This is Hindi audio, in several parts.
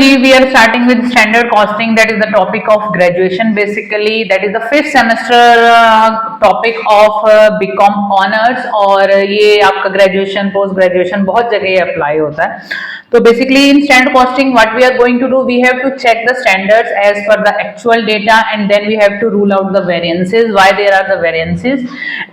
Ji, we are starting with standard costing. That is the topic of graduation. Basically, that is the fifth semester topic of BCom honors. और ये आपका graduation, post graduation बहुत जगह apply होता है. So basically, in standard costing, what we are going to do, we have to check the standards as per the actual data, and then we have to rule out the variances. Why there are the variances,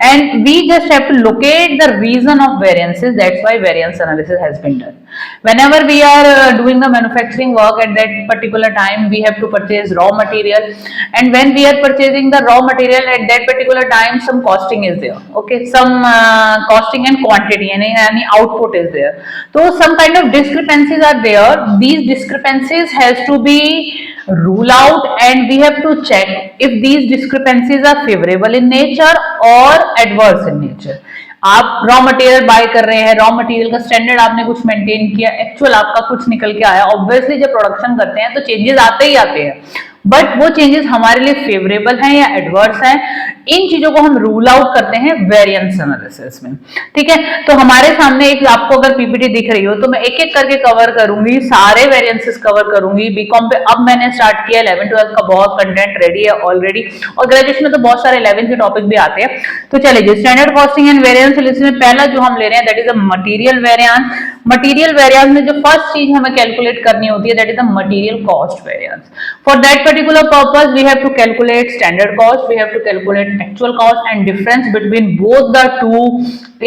and we just have to locate the reason of variances. That's why variance analysis has been done. Whenever we are doing the manufacturing work at that particular time, we have to purchase raw material, and when we are purchasing the raw material at that particular time, some costing is there. Okay, some costing and quantity, any output is there. So some kind of discrepancies are there. These discrepancies has to be rule out, and we have to check if these discrepancies are favorable in nature or adverse in nature. आप रॉ मटेरियल बाय कर रहे हैं, रॉ मटेरियल का स्टैंडर्ड आपने कुछ मेंटेन किया, एक्चुअल आपका कुछ निकल के आया. ऑब्वियसली जब प्रोडक्शन करते हैं तो चेंजेस आते ही आते हैं, बट वो चेंजेस हमारे लिए फेवरेबल हैं या एडवर्स हैं, इन चीजों को हम रूल आउट करते हैं वेरिएंस एनालिसिस में. ठीक है, तो हमारे सामने एक आपको अगर पीपीटी दिख रही हो तो मैं एक एक करके कवर करूंगी, सारे वेरिएंसेस कवर करूंगी. बीकॉम पे अब मैंने स्टार्ट किया, 11-12 का बहुत कंटेंट रेडी है ऑलरेडी, और ग्रेजुएशन में तो बहुत सारे 11 के टॉपिक भी आते हैं. तो चलिए, स्टैंडर्ड कॉस्टिंग एंड वेरिएंस में पहला जो हम ले रहे हैं that is the material variance. Material variance में जो फर्स्ट चीज हमें कैलकुलेट करनी होती है that is the material cost variance. For that particular purpose we have to calculate standard cost, we have to calculate actual cost, and difference between both the two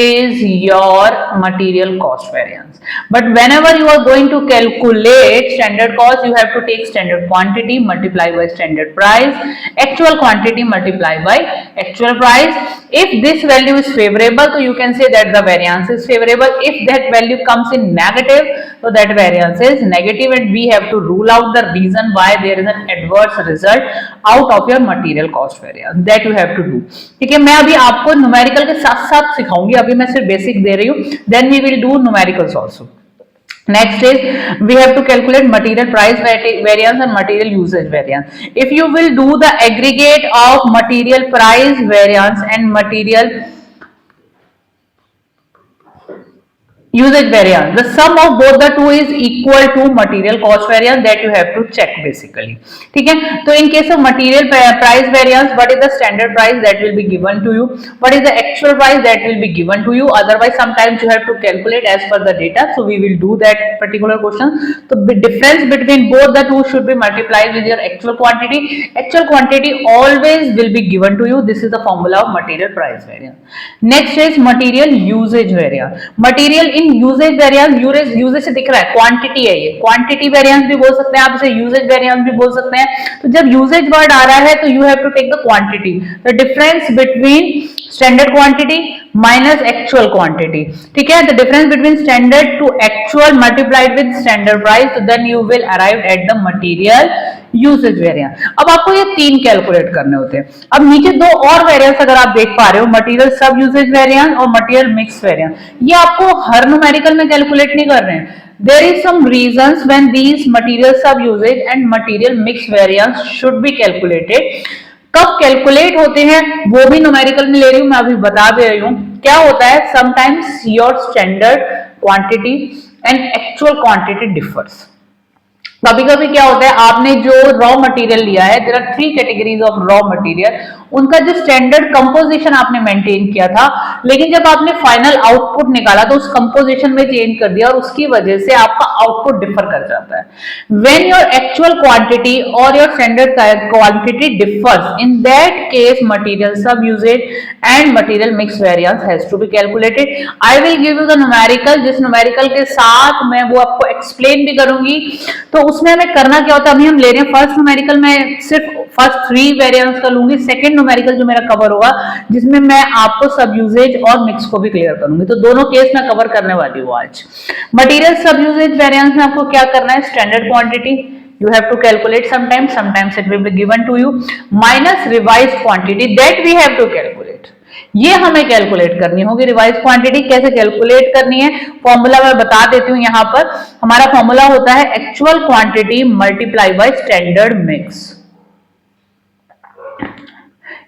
is your material cost variance. But whenever you are going to calculate standard cost, you have to take standard quantity multiply by standard price, actual quantity multiply by actual price. If this value is favorable, so you can say that the variance is favorable. If that value comes in negative, so that variance is negative, and we have to rule out the reason why there is an adverse result out of your material cost variance. That you have to do. ठीक है, मैं अभी आपको न्यूमेरिकल के साथ साथ सिखाऊंगी, अभी मैं सिर्फ बेसिक दे रही हूँ. Then we will do numericals also. Next is we have to calculate material price variance and material usage variance. If you will do the aggregate of material price variance and material usage variance, the sum of both the two is equal to material cost variance. That you have to check basically. ठीक है, तो in case of material price variance, what is the standard price that will be given to you, what is the actual price that will be given to you. Otherwise sometimes you have to calculate as per the data, so we will do that particular question. So the difference between both the two should be multiplied with your actual quantity. Actual quantity always will be given to you. This is the formula of material price variance. Next is material usage variance. Material in usage variance, usage से दिख रहा है क्वांटिटी है, ये क्वांटिटी वेरिएंस भी बोल सकते हैं आप, इसे यूजेज वेरिएंस भी बोल सकते हैं. तो जब यूजेज वर्ड आ रहा है तो you have to take the quantity, the difference between standard quantity minus actual quantity. ठीक है, the difference between standard to actual multiplied with standard price, तो then you will arrive at the material usage variance. अब आपको ये तीन कैलकुलेट करने होते हैं. अब नीचे दो और वेरिएंस अगर आप देख पा रहे हो, मटेरियल सब यूसेज वेरिएंस और मटेरियल मिक्स वेरिएंस, ये आपको हर न्यूमेरिकल में कैलकुलेट नहीं कर रहे हैं. There is some reasons when these material sub usage and material mix variance should be calculated. कब कैलकुलेट होते हैं वो भी न्यूमेरिकल में ले रही हूं, मैं अभी बता दे रही हूं. क्या होता है, sometimes your standard quantity and actual quantity differs. कभी कभी क्या होता है, आपने जो रॉ मटेरियल लिया है, there are 3 categories of raw material, उनका जो स्टैंडर्ड कंपोजिशन आपने मेंटेन किया था, लेकिन जब आपने फाइनल आउटपुट निकाला तो उस कंपोजिशन में चेंज कर दिया और उसकी वजह से आपका आउटपुट डिफर कर जाता है. व्हेन योर एक्चुअल क्वांटिटी और your standard quantity differs, in that case material sub usage and material mix variance has to be calculated. I will give you the numerical, जिस न्यूमेरिकल के साथ मैं वो आपको एक्सप्लेन भी करूंगी. तो उसमें हमें करना क्या होता है, अभी हम ले रहे हैं फर्स्ट न्यूमेरिकल में सिर्फ फर्स्ट 3 वेरिएंस का लूंगी. सेकंड न्यूमेरिकल जो मेरा कवर होगा जिसमें मैं आपको सब यूजेज और मिक्स को भी क्लियर करूंगी, तो दोनों केस मैं कवर करने वाली हूँ आज. मटेरियल सब यूजेज वेरिएंस में आपको क्या करना है, standard quantity you have to calculate sometimes it will be given to you minus revised quantity that we have to calculate. ये हमें कैलकुलेट करनी होगी. रिवाइज क्वांटिटी कैसे कैलकुलेट करनी है, फॉर्मूला मैं बता देती हूँ. यहाँ पर हमारा फॉर्मूला होता है actual quantity multiply by standard mix.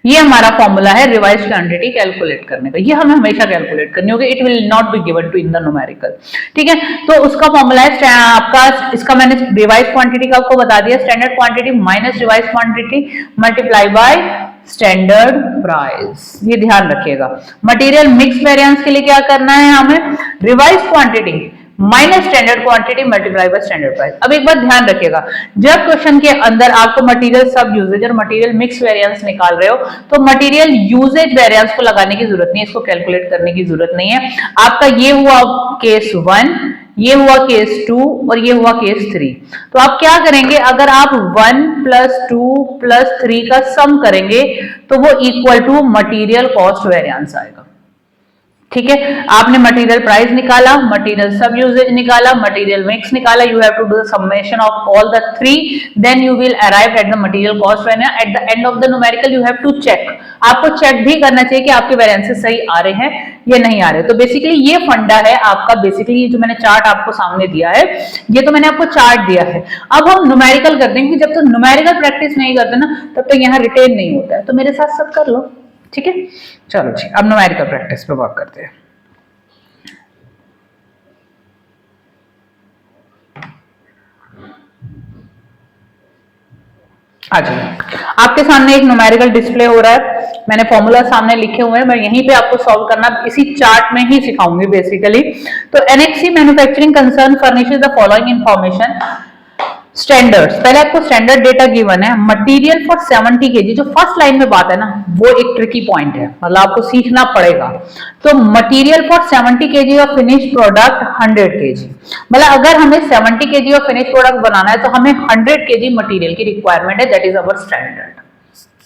ये हमारा फॉर्मूला है रिवाइज क्वांटिटी कैलकुलेट करने का, ये हमें हमेशा कैलकुलेट करनी होगी, it will not be given to in the numerical. ठीक है, तो उसका फॉर्मूला है आपका, इसका मैंने रिवाइज क्वांटिटी का आपको बता दिया, standard quantity minus revise quantity multiply by standard price. ये ध्यान रखिएगा। मटेरियल मिक्स वेरिएंस के लिए क्या करना है हमें, revise quantity minus standard quantity multiply by standard price. अब एक बात ध्यान रखिएगा, जब क्वेश्चन के अंदर आपको मटेरियल सब यूजेज और मटेरियल मिक्स वेरिएंस निकाल रहे हो तो मटेरियल यूजेज वेरिएंस को लगाने की जरूरत नहीं है, इसको कैलकुलेट करने की जरूरत नहीं है। आपका ये हुआ केस 1, ये हुआ केस 2 और ये हुआ केस 3। तो आप क्या करेंगे, अगर आप 1 + 2 + 3 का सम करेंगे तो वो equal to material cost variance आएगा। ठीक है, आपने मटेरियल प्राइस निकाला, मटेरियल सब यूजेज निकाला, मटेरियल मिक्स निकाला, you have to do the summation of all the 3, then you will arrive at the material cost variance. At the end of the numerical you have to check, आपको चेक भी करना चाहिए कि आपके वेरिएंसेस सही आ रहे हैं या नहीं आ रहे। तो बेसिकली ये फंडा है आपका, बेसिकली जो मैंने चार्ट आपको सामने दिया है, ये तो मैंने आपको चार्ट दिया है। अब हम न्यूमेरिकल करते हैं, क्योंकि जब तक न्यूमेरिकल प्रैक्टिस नहीं करते ना तब तक यहाँ रिटेन नहीं होता है, तो मेरे साथ सब कर लो। ठीक है, चलो जी, अब न्यूमेरिकल प्रैक्टिस पे वर्क करते हैं। अच्छा, आपके सामने एक न्यूमेरिकल डिस्प्ले हो रहा है, मैंने फॉर्मूला सामने लिखे हुए हैं, मैं यहीं पे आपको सॉल्व करना इसी चार्ट में ही सिखाऊंगी बेसिकली। तो annexe manufacturing concern furnishes the following information. Standards, पहले आपको स्टैंडर्ड डेटा गिवन है, मटेरियल फॉर 70 केजी, जो फर्स्ट लाइन में बात है ना वो एक ट्रिकी पॉइंट है, मतलब आपको सीखना पड़ेगा। तो material for 70 KG of finish product 100 KG, मतलब अगर हमें 70 केजी ऑफ फिनिश प्रोडक्ट बनाना है तो हमें 100 केजी मटेरियल की रिक्वायरमेंट है, दैट इज अवर स्टैंडर्ड।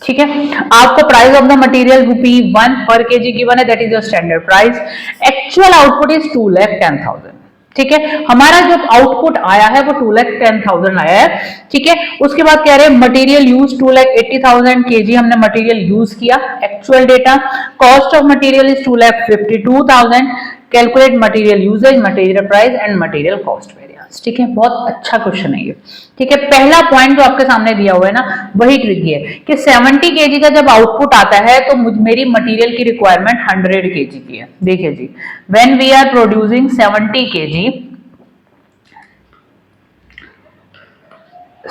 ठीक है, आपको प्राइस ऑफ द मटेरियल ₹1 पर केजी गिवन है, that is your standard price. Actual output is 2,10,000। ठीक है, हमारा जो आउटपुट आया है वो 2,10,000 आया है। ठीक है, उसके बाद कह रहे हैं मटेरियल यूज 2,80,000 केजी हमने मटेरियल यूज किया, actual data. Cost of material is 2,52,000। Calculate material usages, material price and material cost variance. ठीक है, बहुत अच्छा क्वेश्चन है ये। ठीक है, पहला पॉइंट जो आपके सामने दिया हुआ है ना वही ट्रिकी है कि 70 केजी का जब आउटपुट आता है तो मेरी मटेरियल की रिक्वायरमेंट 100 केजी की है। देखिए जी, when we are producing 70 KG,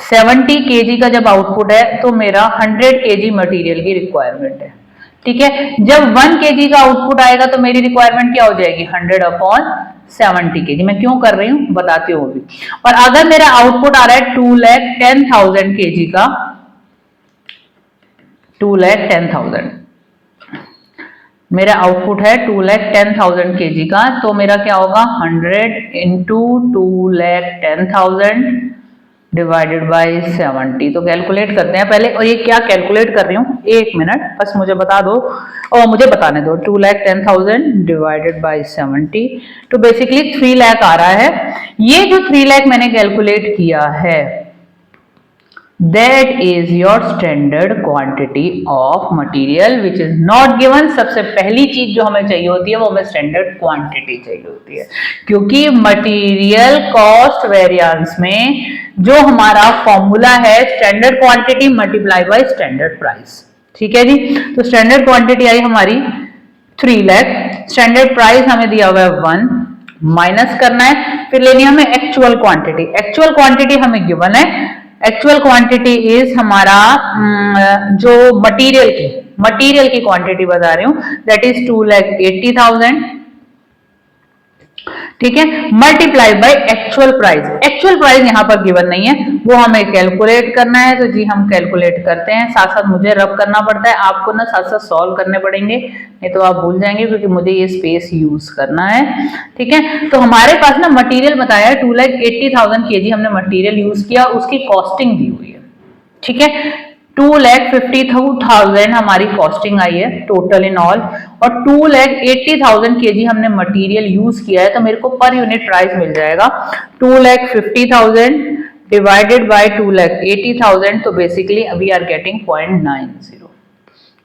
70 KG का जब आउटपुट है तो मेरा 100 केजी मटेरियल की रिक्वायरमेंट है। ठीक है, जब 1 केजी का आउटपुट आएगा तो मेरी रिक्वायरमेंट क्या हो जाएगी, 100/70 केजी। मैं क्यों कर रही हूं बताती हूँ अभी। और अगर मेरा आउटपुट आ रहा है 2,10,000 केजी का, 2,10,000 मेरा आउटपुट है 2,10,000 केजी का, तो मेरा क्या होगा, 100 इंटू 2,10,000 डिवाइडेड बाय 70। तो कैलकुलेट करते हैं पहले, और ये क्या कैलकुलेट कर रही हूँ, एक मिनट बस मुझे बता दो और मुझे बताने दो। 2,10,000 डिवाइडेड बाय 70, तो बेसिकली 3 लाख आ रहा है। ये जो 3 लाख मैंने कैलकुलेट किया है, that is your standard quantity of material which is not given। सबसे पहली चीज जो हमें चाहिए होती है वो हमें स्टैंडर्ड क्वांटिटी चाहिए होती है, क्योंकि मटेरियल कॉस्ट वेरिएंस में जो हमारा फॉर्मूला है standard quantity multiply by standard price. ठीक है जी, तो स्टैंडर्ड क्वांटिटी आई हमारी 3 लाख, स्टैंडर्ड प्राइस हमें दिया हुआ है 1, माइनस करना है, फिर लेनी है हमें एक्चुअल क्वांटिटी। एक्चुअल क्वांटिटी हमें गिवन है, एक्चुअल क्वांटिटी इज हमारा जो मटेरियल की क्वांटिटी बता रही हूं, दैट इज 2,80,000। ठीक है, multiply by actual price. Actual price यहां पर गिवन नहीं है, वो हमें कैलकुलेट करना है। तो जी हम कैलकुलेट करते हैं, साथ साथ मुझे रब करना पड़ता है, आपको ना साथ साथ सॉल्व करने पड़ेंगे, नहीं तो आप भूल जाएंगे, क्योंकि मुझे ये स्पेस यूज करना है। ठीक है, तो हमारे पास ना मटेरियल बताया है 2,80,000 केजी हमने मटेरियल यूज किया, उसकी कॉस्टिंग दी हुई है। ठीक है, 2,52,000 हमारी कॉस्टिंग आई है टोटल इन ऑल, और 2,80,000 केजी हमने मटेरियल यूज किया है, तो मेरे को पर यूनिट प्राइस मिल जाएगा 2,50,000 डिवाइडेड बाय 2,80,000। तो बेसिकली वी आर गेटिंग 0.90।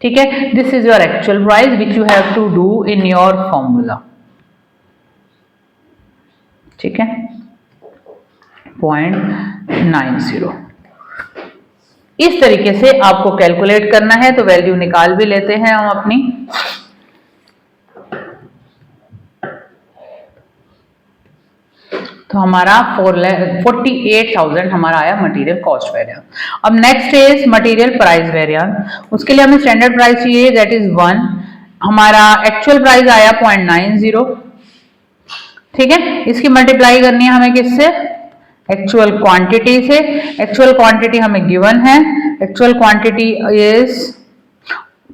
ठीक है, this is your actual price which you have to do in your formula. ठीक है, 0.90। इस तरीके से आपको कैलकुलेट करना है। तो वैल्यू निकाल भी लेते हैं हम अपनी। तो हमारा 48,000 हमारा आया मटेरियल कॉस्ट वेरिएंस। अब next is material price variance. उसके लिए हमें स्टैंडर्ड प्राइस चाहिए, दैट इज 1। हमारा एक्चुअल प्राइस आया 0.90। ठीक है, इसकी मल्टीप्लाई करनी है हमें किससे? एक्चुअल क्वांटिटी से। एक्चुअल क्वांटिटी हमें गिवन है, एक्चुअल क्वांटिटी इज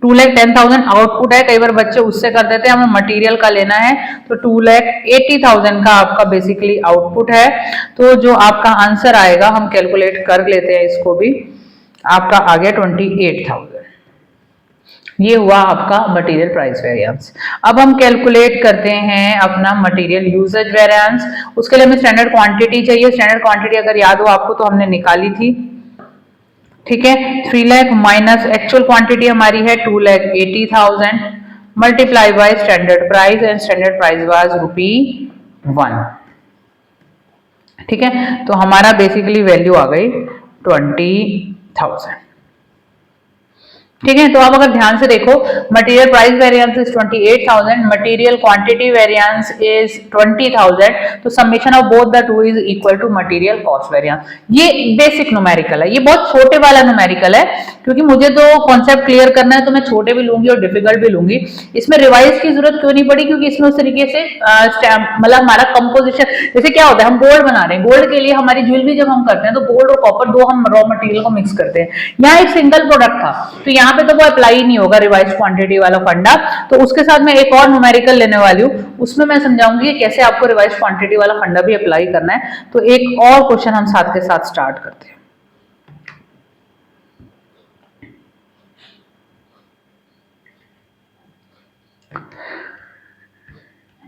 2,10,000 आउटपुट है। कई बार बच्चे उससे कर देते हैं, हमें मटेरियल का लेना है, तो 2,80,000 का आपका बेसिकली आउटपुट है। तो जो आपका आंसर आएगा, हम कैलकुलेट कर लेते हैं इसको भी, आपका आ गया 28,000। ये हुआ आपका मटेरियल प्राइस वेरिएंस। अब हम कैलकुलेट करते हैं अपना मटेरियल यूजेज वेरिएंस। उसके लिए हमें स्टैंडर्ड क्वांटिटी चाहिए। स्टैंडर्ड क्वांटिटी अगर याद हो आपको तो हमने निकाली थी। ठीक है, 3 लाख माइनस एक्चुअल क्वांटिटी हमारी है 2,80,000 multiply by standard price, and standard price was ₹1। ठीक है, तो हमारा बेसिकली वैल्यू आ गई 20,000। ठीक है, तो आप अगर ध्यान से देखो, material price variance is 28,000, material quantity variance is 20,000, तो summation of both the two is equal to material cost variance. ये बेसिक न्यूमेरिकल है, ये बहुत छोटे वाला न्यूमेरिकल है, क्योंकि मुझे तो कॉन्सेप्ट क्लियर करना है, तो मैं छोटे भी लूंगी और डिफिकल्ट भी लूंगी। इसमें रिवाइज की जरूरत क्यों नहीं पड़ी? क्योंकि इसमें उस तरीके से मतलब हमारा कंपोजिशन, जैसे क्या होता है, हम गोल्ड बना रहे हैं, गोल्ड के लिए हमारी ज्वेलरी जब हम करते हैं तो गोल्ड और कॉपर दो हम रॉ मटेरियल को मिक्स करते हैं। यहाँ एक सिंगल प्रोडक्ट था, तो यहाँ पे तो वो अप्लाई नहीं होगा रिवाइज क्वांटिटी वाला फंडा। तो उसके साथ मैं एक और न्यूमेरिकल लेने वाली हूँ, उसमें मैं समझाऊंगी कि कैसे आपको रिवाइज क्वांटिटी वाला फंडा भी अप्लाई करना है। तो एक और क्वेश्चन हम साथ के साथ स्टार्ट करते हैं।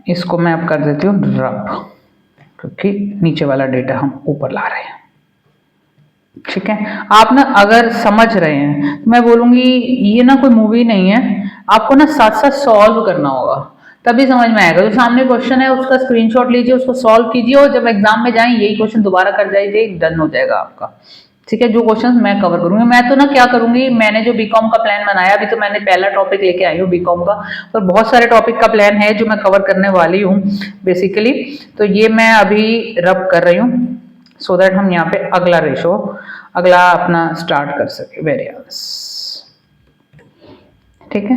इसको मैं अब कर देती हूँ रब, क्योंकि नीचे वाला डेटा हम ऊपर ला रहे हैं। ठीक है, आप ना अगर समझ रहे हैं तो मैं बोलूंगी ये ना कोई मूवी नहीं है, आपको ना साथ साथ सॉल्व करना होगा, तभी समझ में आएगा। जो सामने क्वेश्चन है उसका स्क्रीनशॉट लीजिए, उसको सॉल्व कीजिए, और जब एग्जाम में जाएं यही क्वेश्चन दोबारा कर जाइए, डन हो जाएगा आपका। ठीक है, जो क्वेश्चंस मैं कवर करूंगी, मैं तो ना क्या करूंगी, मैंने जो बीकॉम का प्लान बनाया, अभी तो मैंने पहला टॉपिक लेके आई हूँ बीकॉम का, और बहुत सारे टॉपिक का प्लान है जो मैं कवर करने वाली हूँ बेसिकली। तो ये मैं अभी रब कर रही हूँ, सो दैट हम यहाँ पे अगला रेशो, अगला अपना स्टार्ट कर सके वेरिएंस। ठीक है,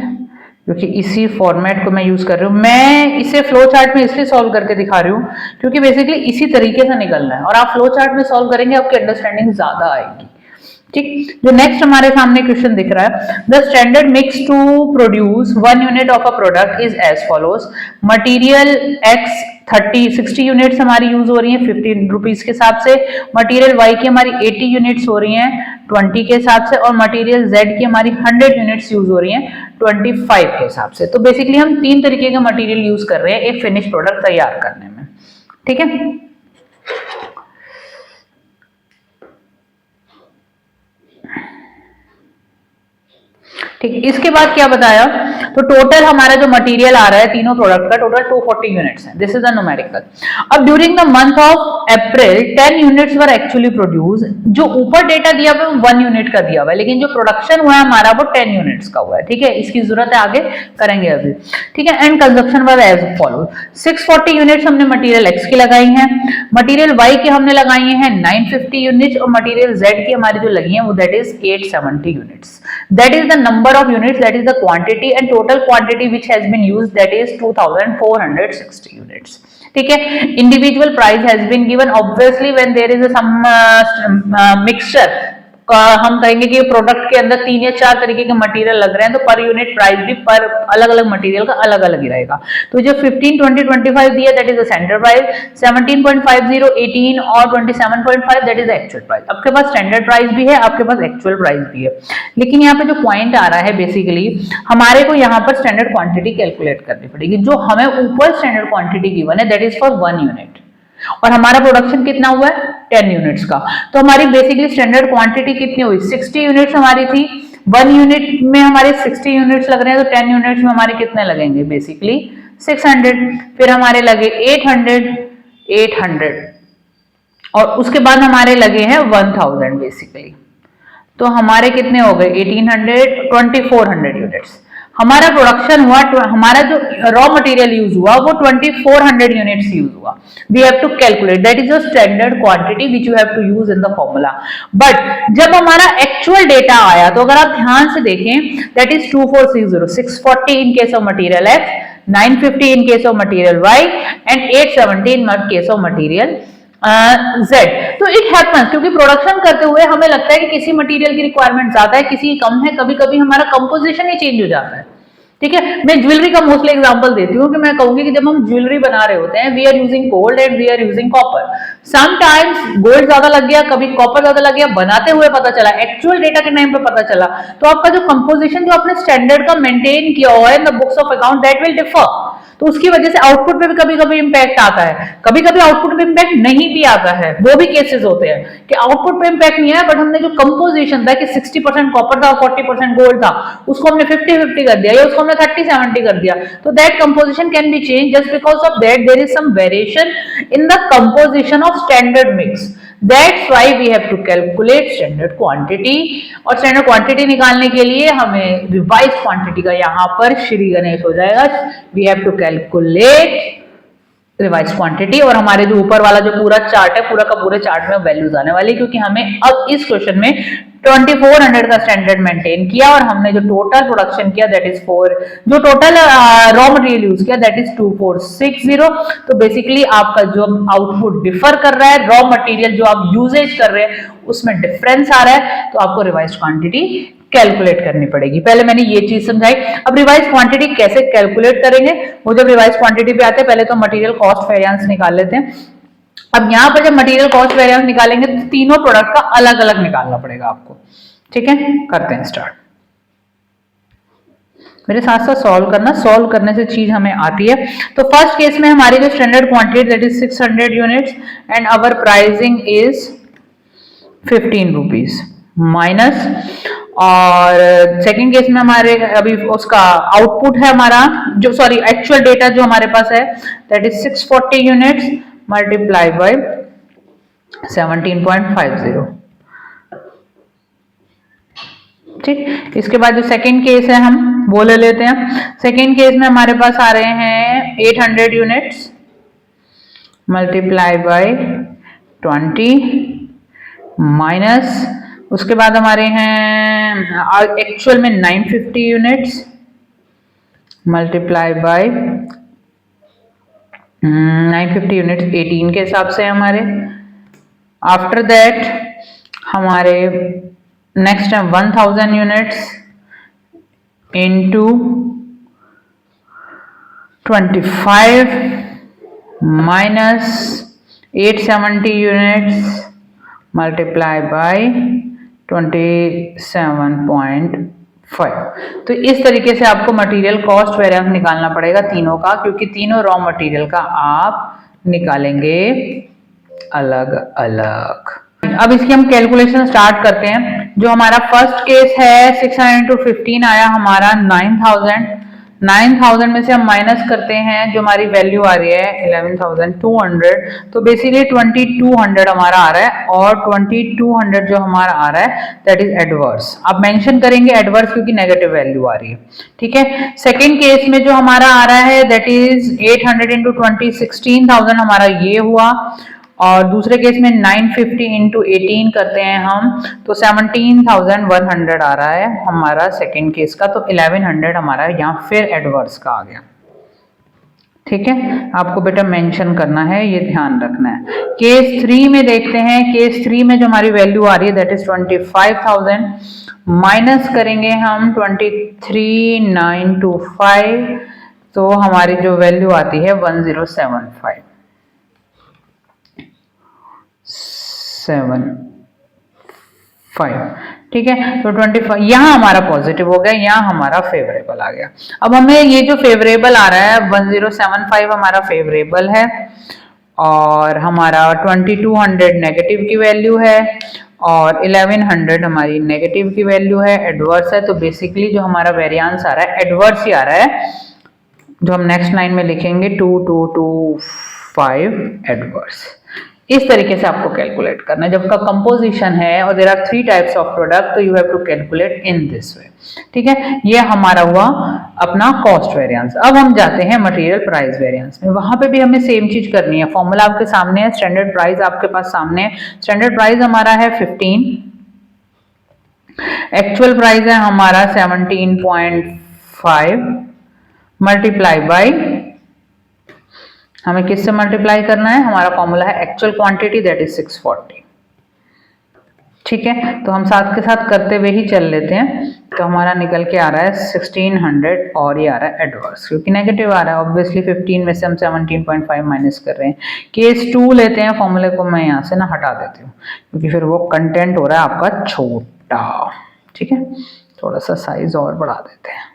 क्योंकि इसी फॉर्मेट को मैं यूज कर रही हूँ। मैं इसे फ्लो चार्ट में इसलिए सॉल्व करके दिखा रही हूँ क्योंकि बेसिकली इसी तरीके से निकलना है, और आप फ्लो चार्ट में सॉल्व करेंगे आपकी अंडरस्टैंडिंग ज्यादा आएगी। ठीक, जो नेक्स्ट हमारे सामने क्वेश्चन दिख रहा है, the standard mix to produce 1 unit of a product is as follows. Material X 60 units हमारी यूज हो रही हैं 15 रुपीज के हिसाब से, मटीरियल वाई की हमारी 80 यूनिट्स हो रही हैं 20 के हिसाब से, और मटीरियल जेड की हमारी 100 यूनिट्स यूज हो रही हैं 25 के हिसाब से। तो बेसिकली हम 3 तरीके का मटीरियल यूज कर रहे हैं एक फिनिश प्रोडक्ट तैयार करने में। ठीक है, ठीक, इसके बाद क्या बताया, तो टोटल हमारा जो मटेरियल आ रहा है तीनों प्रोडक्ट का टोटल 240 यूनिट्स है। This is the numerical. अब during the month of April 10 units were actually produce. जो ऊपर डेटा दिया हुआ है 1 यूनिट का दिया हुआ है, लेकिन जो प्रोडक्शन हुआ है हमारा वो 10 यूनिट्स का हुआ है। ठीक है, इसकी जरूरत है, आगे करेंगे अभी। ठीक है, and consumption were as follow. 640 units हमने मटेरियल एक्स की लगाई हैं, मटेरियल वाई की हमने लगाई हैं 950 यूनिट्स, और मटेरियल जेड की हमारी जो लगी है वो that is 870 units. That is the number of units, that is the quantity, and total quantity which has been used, that is 2460 units. ठीक है, individual price has been given. Obviously when there is some mixture, हम कहेंगे कि प्रोडक्ट के अंदर 3 या 4 तरीके के मटेरियल लग रहे हैं, तो पर यूनिट प्राइस भी पर अलग अलग मटेरियल का अलग अलग ही रहेगा। तो जो 15, 20, 25 दिया that is the standard price, 17.50, 18 और 27.5 that is the actual price. आपके पास स्टैंडर्ड प्राइस भी है, आपके पास एक्चुअल प्राइस भी है, लेकिन यहाँ पे जो पॉइंट आ रहा है बेसिकली हमारे को यहाँ पर स्टैंडर्ड क्वांटिटी कैलकुलेट करनी पड़ेगी। जो हमें ऊपर स्टैंडर्ड क्वांटिटी गिवन है दैट इज फॉर 1 यूनिट, और हमारा प्रोडक्शन कितना हुआ है 10 यूनिट्स का। तो हमारी बेसिकली स्टैंडर्ड क्वांटिटी कितनी हुई, 60 यूनिट्स हमारी थी, 1 यूनिट में हमारे 60 यूनिट्स लग रहे हैं, तो 10 यूनिट्स में हमारे कितने लगेंगे बेसिकली 600, फिर हमारे लगे 800, और उसके बाद हमारे लगे हैं 1000 बेसिकली। तो हमारे कितने हो गए 1800, 2400 यूनिट्स हमारा प्रोडक्शन हुआ। हमारा जो रॉ मटेरियल यूज हुआ वो 2400 यूनिट्स यूज हुआ। We have to calculate that is your standard quantity which you have to use in the formula. But जब हमारा एक्चुअल डेटा आया तो अगर आप ध्यान से देखें that is 2460, 640 in case of material x, 950 in case of material Y and 870 in case of material Z। तो इट हैपन्स क्योंकि प्रोडक्शन करते हुए हमें लगता है कि किसी मटेरियल की रिक्वायरमेंट ज्यादा है, किसी की कम है, कभी कभी हमारा कंपोजिशन ही चेंज हो जाता है। ठीक है, मैं ज्वेलरी का मोस्टली एग्जांपल देती हूँ कि मैं कहूंगी कि जब हम ज्वेलरी बना रहे होते हैं we are using gold and we are using copper. Sometimes gold ज्यादा लग गया, कभी कॉपर ज्यादा लग गया, बनाते हुए पता चला, एक्चुअल डेटा के टाइम पे पता चला। तो आपका जो कंपोजिशन जो आपने स्टैंडर्ड का मेंटेन किया हुआ है in the books of account that will differ. तो उसकी वजह से आउटपुट पे भी कभी कभी इंपैक्ट आता है, कभी कभी आउटपुट पे इंपैक्ट नहीं भी आता है। वो भी केसेस होते हैं कि आउटपुट पे इंपैक्ट नहीं आया बट हमने जो कंपोजिशन था कि 60% कॉपर था 40% गोल्ड था उसको हमने 50-50 कर दिया या उसको हमने 30-70 कर दिया। तो that composition can be change just because of that there is some variation in the composition of standard mix. That's why we have to calculate standard quantity। और standard quantity निकालने के लिए हमें revised quantity का यहाँ पर श्री गणेश हो जाएगा। We have to calculate revised quantity और हमारे जो ऊपर वाला जो पूरा चार्ट है पूरा का पूरे चार्ट में वैल्यूज आने वाली, क्योंकि हमें अब इस क्वेश्चन में 2400 का स्टैंडर्ड मेंटेन किया और हमने जो टोटल प्रोडक्शन किया दैट इज 4, जो टोटल रॉ मटेरियल यूज किया दैट इज 2460। तो बेसिकली आपका जो आउटपुट डिफर कर रहा है, रॉ मटेरियल जो आप यूजेज कर रहे हैं उसमें डिफरेंस आ रहा है, तो आपको रिवाइज्ड क्वांटिटी कैलकुलेट करनी पड़ेगी। पहले मैंने ये चीज समझाई। अब रिवाइज क्वांटिटी कैसे कैलकुलेट करेंगे, वो जब रिवाइज क्वांटिटी पे आते हैं पहले तो मटेरियल कॉस्ट वेरिएंस निकाल लेते हैं। अब यहाँ पर जब मटेरियल कॉस्ट वेरिएंस निकालेंगे तो तीनों प्रोडक्ट का अलग अलग निकालना पड़ेगा आपको। ठीक है, करते हैं स्टार्ट। मेरे साथ साथ सॉल्व करना, सॉल्व करने से चीज हमें आती है। तो फर्स्ट केस में हमारी जो standard quantity that is 600 units and our pricing is 15 rupees minus, और सेकंड केस में हमारे अभी उसका आउटपुट है हमारा जो सॉरी एक्चुअल डेटा जो हमारे पास है that is 640 units multiply by 17.50। ठीक, इसके बाद जो सेकंड केस है हम वो ले लेते हैं। सेकंड केस में हमारे पास आ रहे हैं 800 यूनिट्स मल्टीप्लाई बाय 20 माइनस, उसके बाद हमारे हैं एक्चुअल में 950 यूनिट्स मल्टीप्लाई बाय 950 यूनिट्स 18 के हिसाब से हमारे। आफ्टर दैट हमारे नेक्स्ट है 1000 units into 25 minus 870 units multiply by 27.5। तो इस तरीके से आपको मटेरियल कॉस्ट वेरिएंस निकालना पड़ेगा तीनों का, क्योंकि तीनों रॉ मटेरियल का आप निकालेंगे अलग अलग। अब इसकी हम कैलकुलेशन स्टार्ट करते हैं। जो हमारा फर्स्ट केस है 600 into 15 आया हमारा 9000 में से हम माइनस करते हैं जो हमारी वैल्यू आ रही है 11,200, तो बेसिकली 2200 हमारा आ रहा है, और 2200 जो हमारा आ रहा है दैट इज एडवर्स। आप मेंशन करेंगे एडवर्स क्योंकि नेगेटिव वैल्यू आ रही है। ठीक है, सेकंड केस में जो हमारा आ रहा है दैट इज 800 into 20 16,000 हमारा ये हुआ, और दूसरे केस में 950 into 18 करते हैं हम तो 17,100 आ रहा है हमारा सेकंड केस का, तो 1100 हमारा यहाँ फिर एडवर्स का आ गया। ठीक है, आपको बेटा मेंशन करना है, ये ध्यान रखना है। केस 3 में देखते हैं। केस 3 में जो हमारी वैल्यू आ रही है दैट इज 25,000 माइनस करेंगे हम 23,925, तो हमारी जो वैल्यू आती है 1075। ठीक है, तो 25 यहाँ हमारा पॉजिटिव हो गया, यहाँ हमारा फेवरेबल आ गया। अब हमें ये जो फेवरेबल आ रहा है 1075 हमारा फेवरेबल है, और हमारा 2200 नेगेटिव की वैल्यू है, और 1100 हमारी नेगेटिव की वैल्यू है, एडवर्स है। तो बेसिकली जो हमारा वेरिएंस आ रहा है एडवर्स ही आ रहा है, जो हम नेक्स्ट लाइन में लिखेंगे 2225 एडवर्स। इस तरीके से आपको कैलकुलेट करना है। जब का कंपोजिशन है और there are 3 types of product, तो you have to calculate in this way. ठीक है, ये हमारा हुआ अपना कॉस्ट वेरिएंस। अब हम जाते हैं मटेरियल प्राइस वेरिएंस में। वहां पे भी हमें सेम चीज करनी है। फॉर्मूला आपके सामने है, स्टैंडर्ड प्राइस आपके पास सामने है। स्टैंडर्ड प्राइस हमारा है 15, एक्चुअल प्राइस है हमारा 17.5 मल्टीप्लाई बाई, हमें किससे मल्टीप्लाई करना है, हमारा फॉर्मूला है एक्चुअल क्वांटिटी दैट इज 640। ठीक है, तो हम साथ के साथ करते हुए ही चल लेते हैं। तो हमारा निकल के आ रहा है 1600 और ये आ रहा है एडवर्स, क्योंकि नेगेटिव आ रहा है ऑब्वियसली 15 में से हम 17.5 माइनस कर रहे हैं। केस 2 लेते हैं, फॉर्मूले को मैं यहाँ से ना हटा देती हूँ क्योंकि फिर वो कंटेंट हो रहा है आपका छोटा। ठीक है, थोड़ा सा साइज और बढ़ा देते हैं।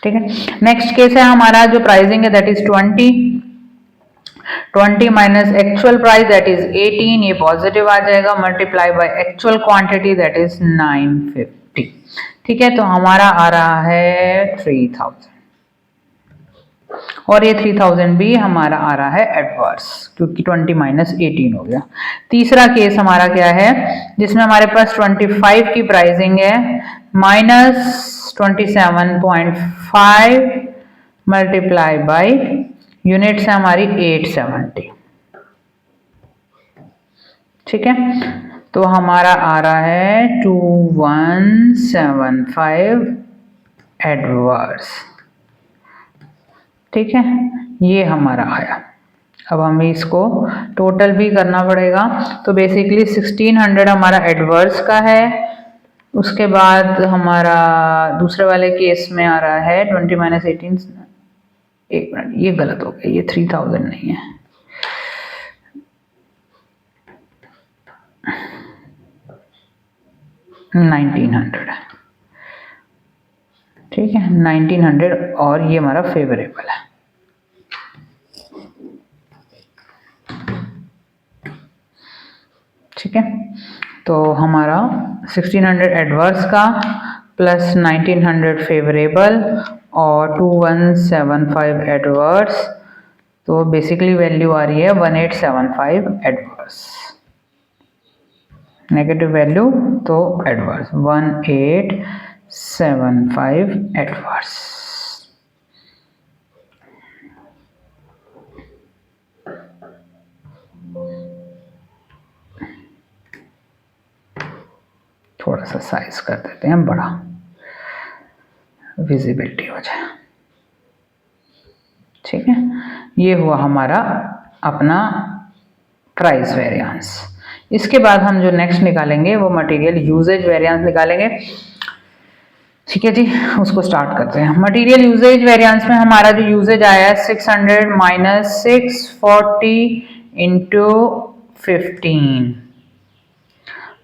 ठीक है, नेक्स्ट केस है हमारा जो प्राइसिंग है that is 20 minus actual price that is 18, ये पॉजिटिव आ जाएगा, multiply by actual quantity that is 950। ठीक है, तो हमारा आ रहा है 3000 और ये 3000 भी हमारा आ रहा है एडवर्स, क्योंकि 20 माइनस 18 हो गया। तीसरा केस हमारा क्या है, जिसमें हमारे पास 25 की प्राइसिंग है माइनस 27.5 मल्टीप्लाई बाई यूनिट्स है हमारी 870। ठीक है, तो हमारा आ रहा है 2175 एडवर्स। ठीक है, ये हमारा आया। अब हमें इसको टोटल भी करना पड़ेगा। तो बेसिकली 1600 हमारा एडवर्स का है, उसके बाद हमारा दूसरे वाले केस में आ रहा है 20 माइनस 18, एक मिनट ये गलत हो गया, ये 3000 नहीं है, है 1900। ठीक है, 1900 और ये हमारा फेवरेबल है। ठीक है, तो हमारा 1600 एडवर्स का प्लस 1900 फेवरेबल और 2175 एडवर्स, तो बेसिकली वैल्यू आ रही है 1875 एडवर्स। नेगेटिव वैल्यू तो एडवर्स 1875 एडवर्स। थोड़ा सा साइज कर देते हैं बड़ा, विजिबिलिटी हो जाए। ठीक है, ये हुआ हमारा अपना प्राइस वेरिएंस। इसके बाद हम जो नेक्स्ट निकालेंगे वो मटेरियल यूजेज वेरिएंस निकालेंगे। ठीक है जी, उसको स्टार्ट करते हैं। मटेरियल यूजेज वेरिएंस में हमारा जो यूजेज आया है 600 माइनस 640 इंटू 15।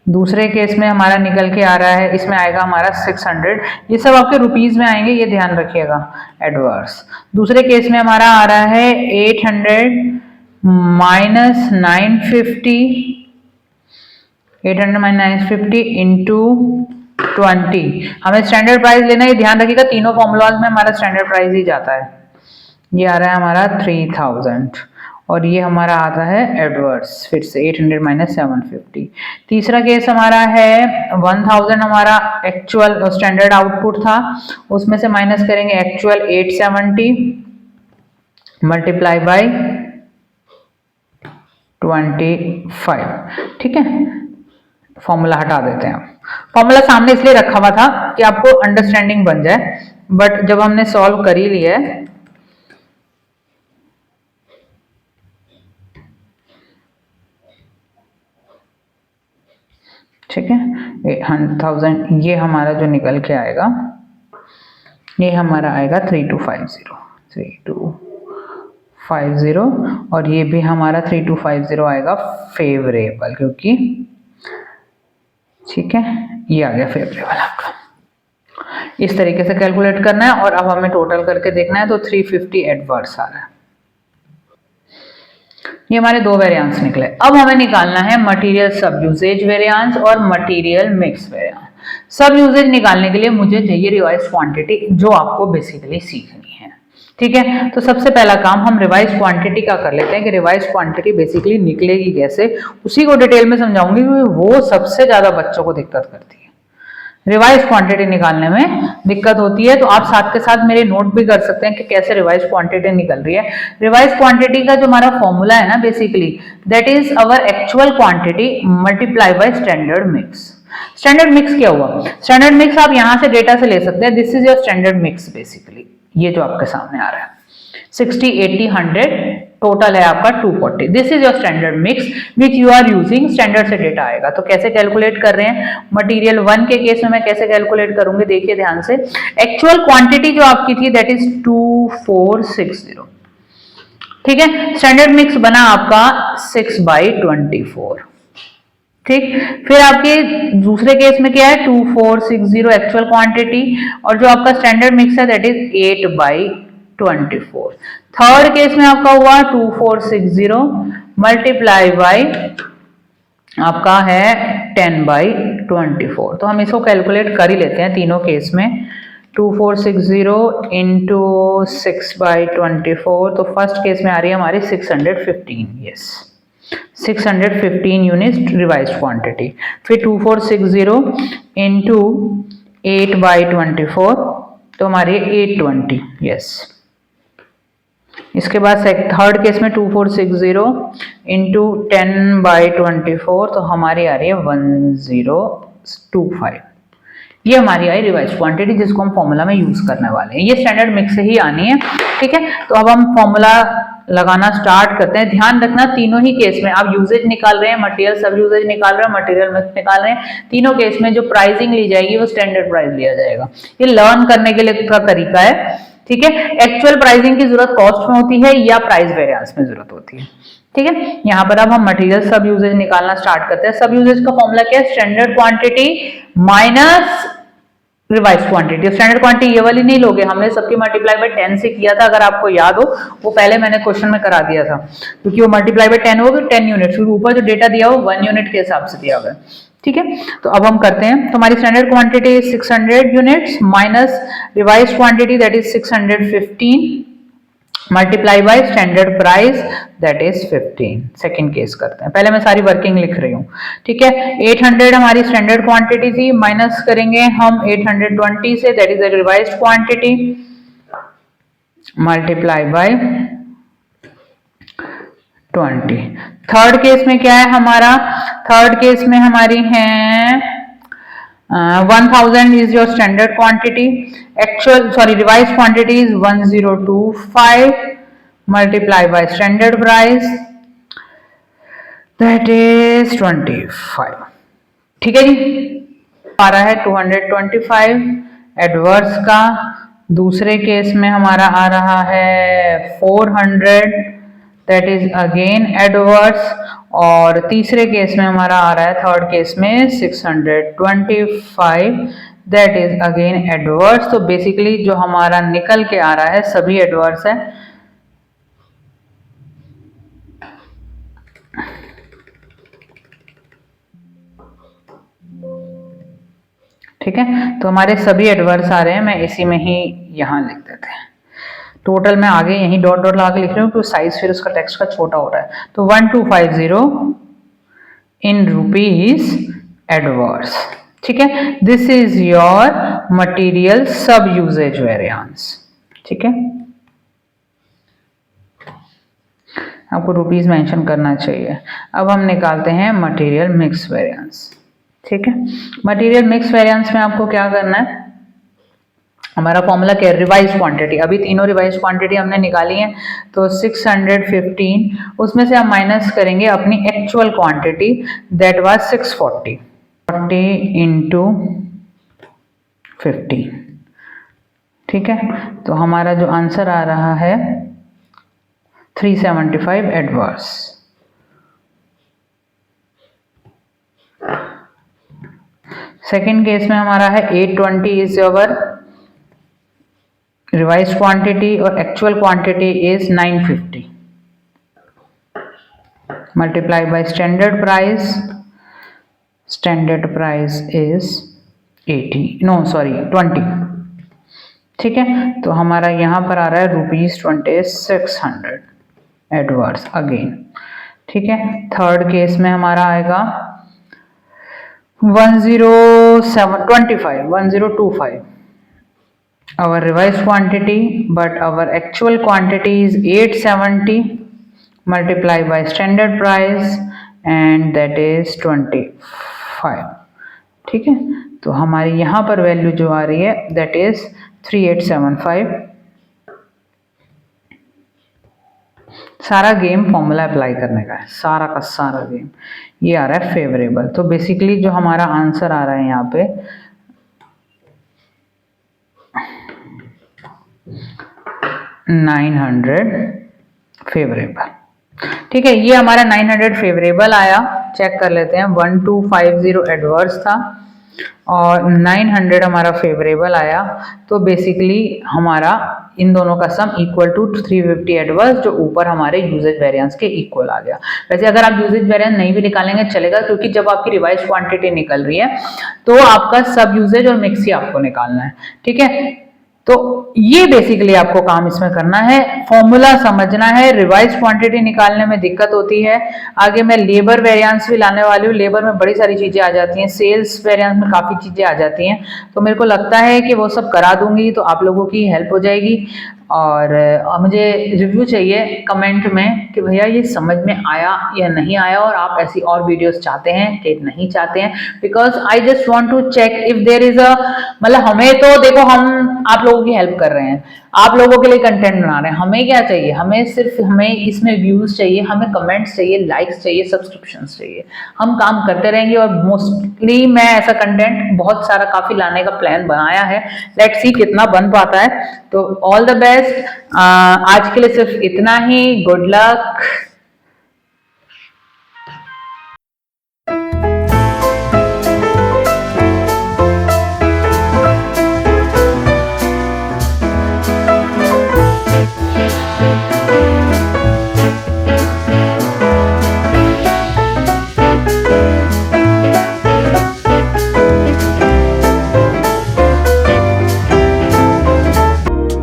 दूसरे केस में हमारा निकल के आ रहा है, इसमें आएगा हमारा 600, ये सब आपके रुपीज में आएंगे, ये ध्यान रखिएगा एडवर्स। दूसरे केस में हमारा आ रहा है 800 माइनस 950, 800 माइनस 950 इंटू 20। हमें स्टैंडर्ड प्राइस लेना है, ध्यान रखिएगा तीनों फॉर्मूलाज में हमारा स्टैंडर्ड प्राइस ही जाता है। ये आ रहा है हमारा 3000 और ये हमारा आता है एडवर्स, फिर से 800 माइनस 750। तीसरा केस हमारा है 1000 हमारा एक्चुअल स्टैंडर्ड आउटपुट था, उसमें से माइनस करेंगे एक्चुअल 870 मल्टीप्लाई बाई 25। ठीक है, फॉर्मूला हटा देते हैं। फॉर्मूला सामने इसलिए रखा हुआ था कि आपको अंडरस्टैंडिंग बन जाए, बट जब हमने सॉल्व कर ही लिया है, ठीक है, 1000 ये हमारा जो निकल के आएगा, ये हमारा आएगा 3250 और ये भी हमारा 3250 आएगा फेवरेबल, क्योंकि ठीक है ये आ गया फेवरेबल आपका। इस तरीके से कैलकुलेट करना है और अब हमें टोटल करके देखना है, तो 350 एडवर्स आ रहा है। ये हमारे दो वेरिएंस निकले। अब हमें निकालना है मटेरियल सब यूजेज वेरिएंस और मटेरियल मिक्स वेरिएंस। सब यूजेज निकालने के लिए मुझे चाहिए रिवाइज क्वांटिटी, जो आपको बेसिकली सीखनी है। ठीक है, तो सबसे पहला काम हम रिवाइज क्वांटिटी का कर लेते हैं कि रिवाइज क्वांटिटी बेसिकली निकलेगी कैसे, उसी को डिटेल में समझाऊंगी क्योंकि वो सबसे ज्यादा बच्चों को दिक्कत करती है। रिवाइज क्वांटिटी निकालने में दिक्कत होती है, तो आप साथ के साथ मेरे नोट भी कर सकते हैं कि कैसे रिवाइज क्वांटिटी निकल रही है। रिवाइज क्वांटिटी का जो हमारा फॉर्मूला है ना, basically that is our actual quantity multiply by standard mix. Standard mix क्या हुआ? स्टैंडर्ड मिक्स आप यहां से डेटा से ले सकते हैं। This is your standard mix basically, ये जो आपके सामने आ रहा है 60, 80, 100 टोटल है आपका 240। This is your standard mix which you are using. Standard से डेटा आएगा, तो कैसे कैलकुलेट कर रहे हैं? मटेरियल 1 के केस में मैं कैसे कैलकुलेट करूंगी, देखिए ध्यान से। एक्चुअल क्वांटिटी जो आपकी थी दैट इज 2460। ठीक है, स्टैंडर्ड मिक्स बना आपका 6/24। ठीक, फिर आपके दूसरे केस में क्या है? 2460 एक्चुअल क्वांटिटी, और जो आपका स्टैंडर्ड मिक्स है दैट इज 8/24। थर्ड केस में आपका हुआ 2460 मल्टीप्लाई बाई आपका है 10/24। तो हम इसको कैलकुलेट कर ही लेते हैं तीनों केस में। 2460 इंटू 6/24, तो फर्स्ट केस में आ रही है हमारी 615। Yes, 615 unit revise quantity. फिर 2460 इंटू 8/24, तो हमारी 820। यस, इसके बाद थर्ड केस में 2460 इंटू 10/24, तो हमारी आ रही है 1025। ये हमारी आई रिवाइज क्वांटिटी, जिसको हम फॉर्मूला में यूज करने वाले हैं। ये स्टैंडर्ड मिक्स से ही आनी है। ठीक है, तो अब हम फॉर्मूला लगाना स्टार्ट करते हैं। ध्यान रखना तीनों ही केस में आप यूजेज निकाल रहे हैं, मटेरियल सब यूजेज निकाल रहे हैं, मटेरियल मिक्स निकाल रहे हैं, तीनों केस में जो प्राइसिंग ली जाएगी वो स्टैंडर्ड प्राइस लिया जाएगा। ये लर्न करने के लिए का तरीका है। ठीक है, एक्चुअल प्राइसिंग की जरूरत कॉस्ट में होती है या प्राइस वेरिएंस में जरूरत होती है। ठीक है, यहाँ पर अब हम मटेरियल सब यूजेज निकालना स्टार्ट करते हैं। सब यूजेज का फॉर्मूला क्या है? Standard quantity minus revise quantity. Standard quantity ये वाली नहीं लोगे, हमने सबकी मल्टीप्लाई बाय 10 से किया था, अगर आपको याद हो वो पहले मैंने क्वेश्चन में करा दिया था, क्योंकि वो मल्टीप्लाई बाय 10 होगा 10 यूनिट, फिर ऊपर जो डेटा दिया हो 1 यूनिट के हिसाब से दिया हुआ है। ठीक है, तो अब हम करते हैं। तो हमारी standard quantity 600 units minus revise quantity that is 615 multiply by standard price that is 15। Second case करते हैं, पहले मैं सारी वर्किंग लिख रही हूँ। ठीक है, 800 हमारी स्टैंडर्ड क्वांटिटी थी, माइनस करेंगे हम 820 से, that is the revised quantity, multiply by 20। Third case में क्या है हमारा? थर्ड केस में हमारी है 1000 is your standard quantity. Revised quantity is 1025 multiply by standard price that is 25. ठीक है जी, आ रहा है 225 एडवर्स का। दूसरे केस में हमारा आ रहा है 400 दैट इज अगेन एडवर्स, और तीसरे केस में हमारा आ रहा है थर्ड केस में 625 दैट इज अगेन एडवर्स। तो बेसिकली जो हमारा निकल के आ रहा है सभी एडवर्स है। ठीक है, तो हमारे सभी एडवर्स आ रहे हैं, मैं इसी में ही यहां लिख देते हैं। टोटल में आगे यही डॉट डॉट लगा के लिख रही हूँ क्योंकि साइज फिर उसका टेक्स्ट का छोटा हो रहा है। तो 1250 इन रुपीज एडवर्स। ठीक है, this is your material sub usage variance. ठीक है, आपको रुपीज मेंशन करना चाहिए। अब हम निकालते हैं मटेरियल मिक्स वेरिएंस। ठीक है, मटेरियल मिक्स वेरिएंस में आपको क्या करना है? हमारा फॉर्मूला क्या है? Revise quantity. अभी तीनों रिवाइज क्वांटिटी हमने निकाली है, तो 615 उसमें से हम माइनस करेंगे अपनी actual quantity that was 640 into 15। ठीक है, तो हमारा जो आंसर आ रहा है 375 एडवर्स। सेकेंड केस में हमारा है 820 इज अवर रिवाइज क्वांटिटी और actual quantity is 950। Multiply by standard price, standard price is 20, ठीक है। तो हमारा यहाँ पर आ रहा है ₹2600 एडवर्स अगेन, ठीक है। थर्ड केस में हमारा आएगा 1025 our revised quantity, but our actual quantity is 870 multiply by standard price and that is 25, ठीक है। तो हमारी यहाँ पर वैल्यू जो आ रही है that is 3875। सारा गेम फॉर्मूला अप्लाई करने का है, सारा का सारा गेम। ये आ रहा है फेवरेबल, तो बेसिकली जो हमारा आंसर आ रहा है यहाँ पे 900 फेवरेबल, ठीक है। ये हमारा 900 फेवरेबल आया, चेक कर लेते हैं। 1250 एडवर्स था और 900 हमारा फेवरेबल आया, तो बेसिकली हमारा इन दोनों का सम इक्वल टू 350 एडवर्स, जो ऊपर हमारे यूजेज वेरिएंस के इक्वल आ गया। वैसे अगर आप यूजेज वेरिएंस नहीं भी निकालेंगे चलेगा, क्योंकि जब आपकी रिवाइज क्वांटिटी निकल रही है तो आपका सब यूजेज और मिक्स ही आपको निकालना है, ठीक है। तो ये बेसिकली आपको काम इसमें करना है, फॉर्मूला समझना है। रिवाइज क्वांटिटी निकालने में दिक्कत होती है। आगे मैं लेबर वेरिएंस भी लाने वाली हूँ, लेबर में बड़ी सारी चीजें आ जाती हैं, सेल्स वेरिएंस में काफी चीजें आ जाती हैं, तो मेरे को लगता है कि वो सब करा दूंगी तो आप लोगों की हेल्प हो जाएगी। और मुझे रिव्यू चाहिए कमेंट में कि भैया ये समझ में आया या नहीं आया, और आप ऐसी और वीडियोस चाहते हैं कि नहीं चाहते हैं, because I just want to check if there is a, मतलब हमें तो देखो हम आप लोगों की हेल्प कर रहे हैं, आप लोगों के लिए कंटेंट बना रहे हैं, हमें क्या चाहिए, हमें इसमें व्यूज चाहिए, हमें कमेंट्स चाहिए, लाइक्स चाहिए, सब्सक्रिप्शंस चाहिए। हम काम करते रहेंगे और मोस्टली मैं ऐसा कंटेंट बहुत सारा काफी लाने का प्लान बनाया है। लेट्स सी कितना बन पाता है। तो ऑल द बेस्ट। आज के लिए सिर्फ इतना ही। Good luck.